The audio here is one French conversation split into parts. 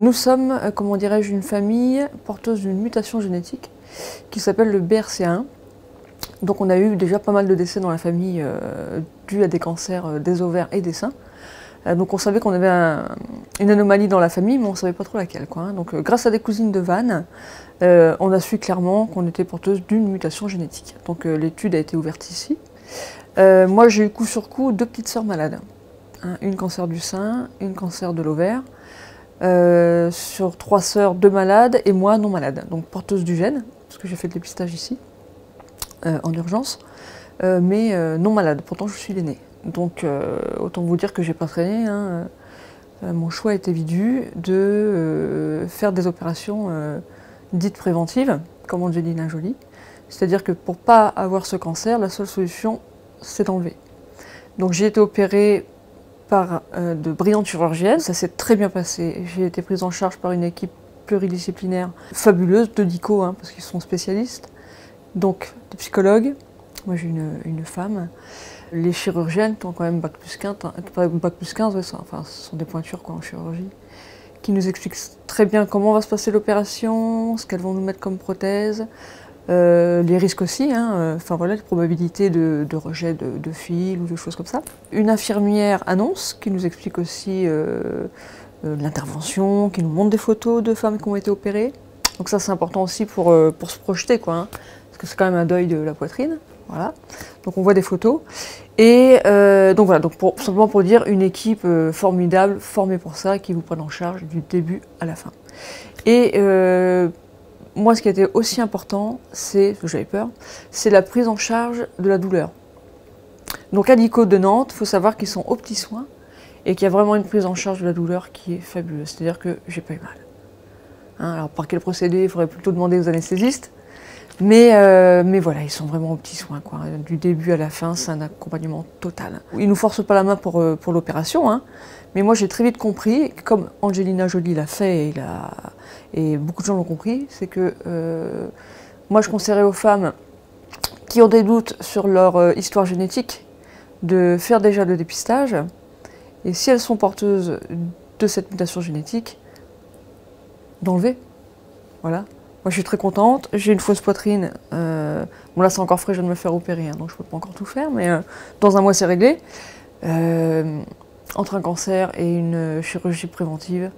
Nous sommes, comment dirais-je, une famille porteuse d'une mutation génétique qui s'appelle le BRCA1. Donc on a eu déjà pas mal de décès dans la famille dus à des cancers des ovaires et des seins. Donc on savait qu'on avait une anomalie dans la famille, mais on ne savait pas trop laquelle, quoi. Donc grâce à des cousines de Vannes, on a su clairement qu'on était porteuse d'une mutation génétique. Donc l'étude a été ouverte ici. Moi j'ai eu coup sur coup 2 petites sœurs malades. Une cancer du sein, une cancer de l'ovaire. Sur 3 sœurs, 2 malades et moi non malade, donc porteuse du gène, parce que j'ai fait le dépistage ici, en urgence, mais non malade, pourtant je suis l'aînée. Donc autant vous dire que j'ai pas traîné, hein. Mon choix était vidu de faire des opérations dites préventives, comme Angelina Jolie, c'est-à-dire que pour pas avoir ce cancer, la seule solution c'est d'enlever. Donc j'ai été opérée par de brillantes chirurgiennes. Ça s'est très bien passé. J'ai été prise en charge par une équipe pluridisciplinaire fabuleuse, de dico, hein, parce qu'ils sont spécialistes. Donc, des psychologues, moi j'ai une femme. Les chirurgiennes qui ont quand même bac+15, ouais, enfin, ce sont des pointures quoi, en chirurgie, qui nous expliquent très bien comment va se passer l'opération, ce qu'elles vont nous mettre comme prothèse. Les risques aussi, hein, enfin voilà, les probabilités de rejet de fil ou de choses comme ça. Une infirmière annonce qui nous explique aussi l'intervention, qui nous montre des photos de femmes qui ont été opérées. Donc ça c'est important aussi pour se projeter, quoi, hein, parce que c'est quand même un deuil de la poitrine. Voilà. Donc on voit des photos. Et donc voilà, donc simplement pour dire une équipe formidable, formée pour ça, qui vous prenne en charge du début à la fin. Et moi, ce qui a été aussi important, c'est, parce que j'avais peur, c'est la prise en charge de la douleur. Donc à Dico de Nantes, il faut savoir qu'ils sont aux petits soins et qu'il y a vraiment une prise en charge de la douleur qui est fabuleuse. C'est-à-dire que j'ai pas eu mal. Hein, alors par quel procédé, il faudrait plutôt demander aux anesthésistes. Mais voilà, ils sont vraiment aux petits soins, quoi. Du début à la fin, c'est un accompagnement total. Ils nous forcent pas la main pour l'opération, hein. Mais moi j'ai très vite compris, comme Angelina Jolie l'a fait et beaucoup de gens l'ont compris, c'est que moi je conseillerais aux femmes qui ont des doutes sur leur histoire génétique de faire déjà le dépistage. Et si elles sont porteuses de cette mutation génétique, d'enlever. Voilà. Moi je suis très contente, j'ai une fausse poitrine, bon là c'est encore frais, je viens de me faire opérer, hein, donc je peux pas encore tout faire, mais dans un mois c'est réglé. Entre un cancer et une chirurgie préventive,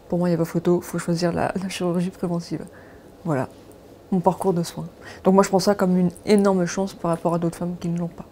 pour moi il n'y a pas photo, il faut choisir la chirurgie préventive. Voilà, mon parcours de soins. Donc moi je prends ça comme une énorme chance par rapport à d'autres femmes qui ne l'ont pas.